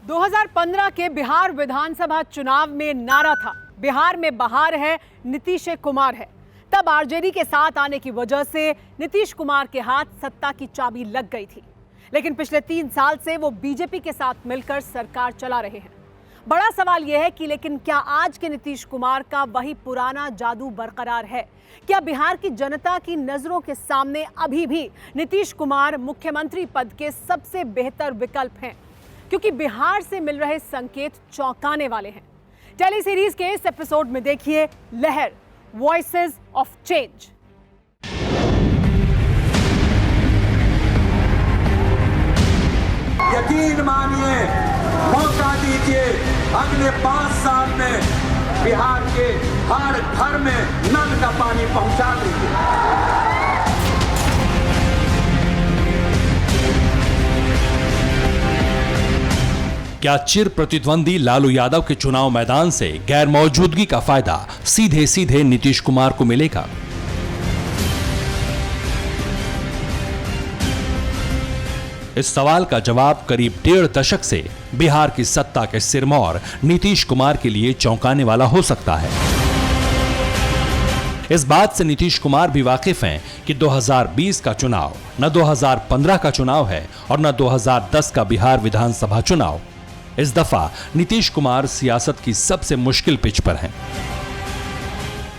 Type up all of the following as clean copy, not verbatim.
2015 के बिहार विधानसभा चुनाव में नारा था, बिहार में बहार है, नीतीश कुमार है। तब आरजेडी के साथ आने की वजह से नीतीश कुमार के हाथ सत्ता की चाबी लग गई थी, लेकिन पिछले 3 साल से वो बीजेपी के साथ मिलकर सरकार चला रहे हैं। बड़ा सवाल यह है कि लेकिन क्या आज के नीतीश कुमार का वही पुराना जादू बरकरार है? क्या बिहार की जनता की नजरों के सामने अभी भी नीतीश कुमार मुख्यमंत्री पद के सबसे बेहतर विकल्प हैं? क्योंकि बिहार से मिल रहे संकेत चौंकाने वाले हैं। टेली सीरीज के इस एपिसोड में देखिए लहर, वॉइसेस ऑफ चेंज। यकीन मानिए, मौका दीजिए, अगले 5 साल में बिहार के हर घर में नल का पानी पहुंचा देंगे। क्या चिर प्रतिद्वंदी लालू यादव के चुनाव मैदान से गैर मौजूदगी का फायदा सीधे सीधे नीतीश कुमार को मिलेगा? इस सवाल का जवाब करीब 1.5 दशक से बिहार की सत्ता के सिरमौर नीतीश कुमार के लिए चौंकाने वाला हो सकता है। इस बात से नीतीश कुमार भी वाकिफ हैं कि 2020 का चुनाव न 2015 का चुनाव है और न 2010 का बिहार विधानसभा चुनाव। इस दफा नीतीश कुमार सियासत की सबसे मुश्किल पिच पर हैं।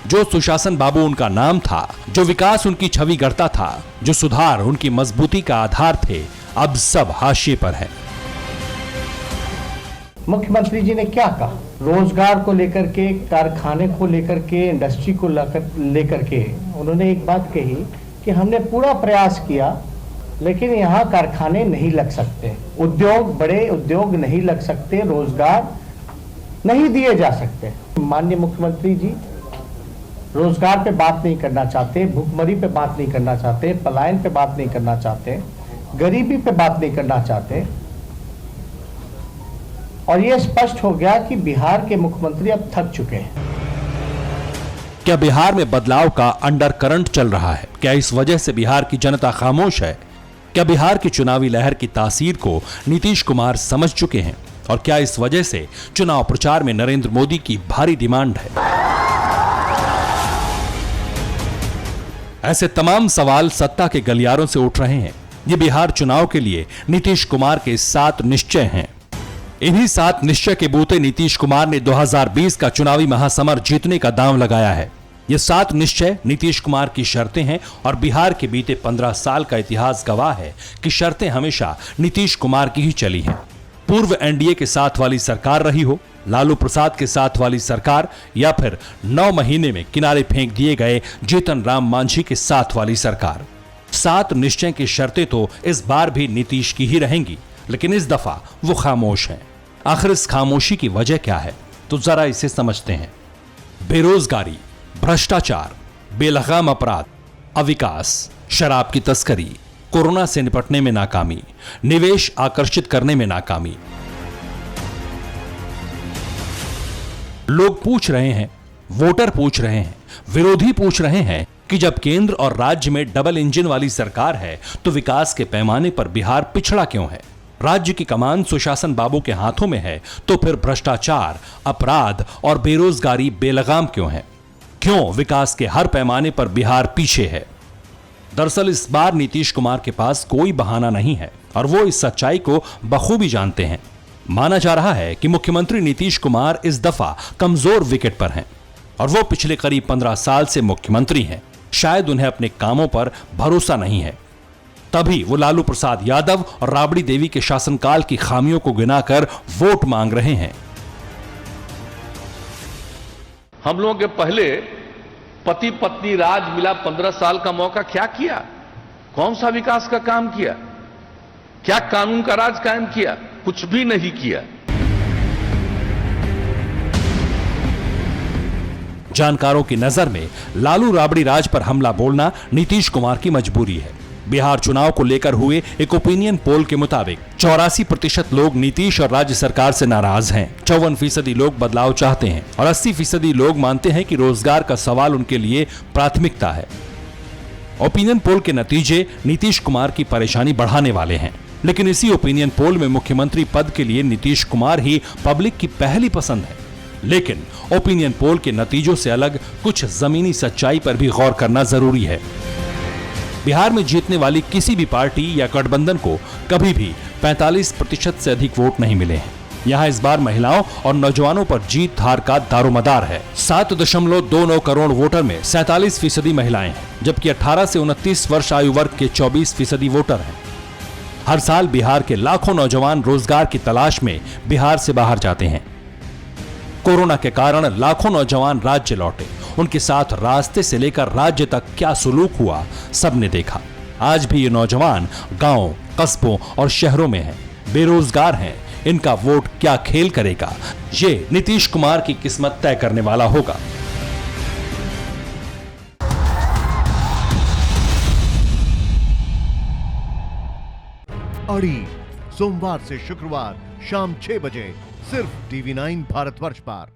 जो सुशासन बाबू उनका नाम था, जो विकास उनकी छवि गढ़ता था, जो सुधार उनकी मजबूती का आधार थे, अब सब हाशिए पर है। मुख्यमंत्री जी ने क्या कहा? रोजगार को लेकर के, कारखाने को लेकर के, इंडस्ट्री को लेकर के उन्होंने एक बात कही कि हमने पूरा प्रयास किया, लेकिन यहाँ कारखाने नहीं लग सकते, उद्योग, बड़े उद्योग नहीं लग सकते, रोजगार नहीं दिए जा सकते। माननीय मुख्यमंत्री जी रोजगार पे बात नहीं करना चाहते, भूखमरी पे बात नहीं करना चाहते, पलायन पे बात नहीं करना चाहते, गरीबी पे बात नहीं करना चाहते। और यह स्पष्ट हो गया कि बिहार के मुख्यमंत्री अब थक चुके हैं। क्या बिहार में बदलाव का अंडर करंट चल रहा है? क्या इस वजह से बिहार की जनता खामोश है? क्या बिहार की चुनावी लहर की तासीर को नीतीश कुमार समझ चुके हैं? और क्या इस वजह से चुनाव प्रचार में नरेंद्र मोदी की भारी डिमांड है? ऐसे तमाम सवाल सत्ता के गलियारों से उठ रहे हैं। ये बिहार चुनाव के लिए नीतीश कुमार के 7 निश्चय हैं। इन्हीं 7 निश्चय के बूते नीतीश कुमार ने 2020 का चुनावी महासमर जीतने का दांव लगाया है। ये 7 निश्चय नीतीश कुमार की शर्तें हैं और बिहार के बीते 15 साल का इतिहास गवाह है कि शर्तें हमेशा नीतीश कुमार की ही चली हैं। पूर्व एनडीए के साथ वाली सरकार रही हो, लालू प्रसाद के साथ वाली सरकार, या फिर 9 महीने में किनारे फेंक दिए गए जीतन राम मांझी के साथ वाली सरकार। 7 निश्चय की शर्तें तो इस बार भी नीतीश की ही रहेंगी, लेकिन इस दफा वो खामोश हैं। आखिर इस खामोशी की वजह क्या है? तो जरा इसे समझते हैं। बेरोजगारी, भ्रष्टाचार, बेलगाम अपराध, अविकास, शराब की तस्करी, कोरोना से निपटने में नाकामी, निवेश आकर्षित करने में नाकामी। लोग पूछ रहे हैं, वोटर पूछ रहे हैं, विरोधी पूछ रहे हैं कि जब केंद्र और राज्य में डबल इंजन वाली सरकार है तो विकास के पैमाने पर बिहार पिछड़ा क्यों है? राज्य की कमान सुशासन बाबू के हाथों में है तो फिर भ्रष्टाचार, अपराध और बेरोजगारी बेलगाम क्यों है? क्यों विकास के हर पैमाने पर बिहार पीछे है? दरअसल इस बार नीतीश कुमार के पास कोई बहाना नहीं है और वो इस सच्चाई को बखूबी जानते हैं। माना जा रहा है कि मुख्यमंत्री नीतीश कुमार इस दफा कमजोर विकेट पर हैं और वो पिछले करीब 15 साल से मुख्यमंत्री हैं। शायद उन्हें अपने कामों पर भरोसा नहीं है, तभी वो लालू प्रसाद यादव और राबड़ी देवी के शासनकाल की खामियों को गिनाकर वोट मांग रहे हैं। हम लोगों के पहले पति पत्नी राज मिला, 15 साल का मौका क्या किया? कौन सा विकास का काम किया? क्या कानून का राज कायम किया? कुछ भी नहीं किया। जानकारों की नजर में लालू राबड़ी राज पर हमला बोलना नीतीश कुमार की मजबूरी है। बिहार चुनाव को लेकर हुए एक ओपिनियन पोल के मुताबिक 84% लोग नीतीश और राज्य सरकार से नाराज हैं। 54% लोग बदलाव चाहते हैं और 80% लोग मानते हैं कि रोजगार का सवाल उनके लिए प्राथमिकता है। ओपिनियन पोल के नतीजे नीतीश कुमार की परेशानी बढ़ाने वाले हैं। लेकिन इसी ओपिनियन पोल में मुख्यमंत्री पद के लिए नीतीश कुमार ही पब्लिक की पहली पसंद है। लेकिन ओपिनियन पोल के नतीजों से अलग कुछ जमीनी सच्चाई पर भी गौर करना जरूरी है। बिहार में जीतने वाली किसी भी पार्टी या गठबंधन को कभी भी 45% से अधिक वोट नहीं मिले हैं। यहाँ इस बार महिलाओं और नौजवानों पर जीत हार का दारोमदार है। 7.29 करोड़ वोटर में 47% महिलाएं हैं, जबकि 18 से 29 वर्ष आयु वर्ग के 24% वोटर हैं। हर साल बिहार के लाखों नौजवान रोजगार की तलाश में बिहार से बाहर जाते हैं। कोरोना के कारण लाखों नौजवान राज्य लौटे। उनके साथ रास्ते से लेकर राज्य तक क्या सुलूक हुआ, सबने देखा। आज भी ये नौजवान गांव, कस्बों और शहरों में हैं, बेरोजगार हैं। इनका वोट क्या खेल करेगा, ये नीतीश कुमार की किस्मत तय करने वाला होगा। अड़ी सोमवार से शुक्रवार शाम 6 बजे सिर्फ TV9 भारतवर्ष पर।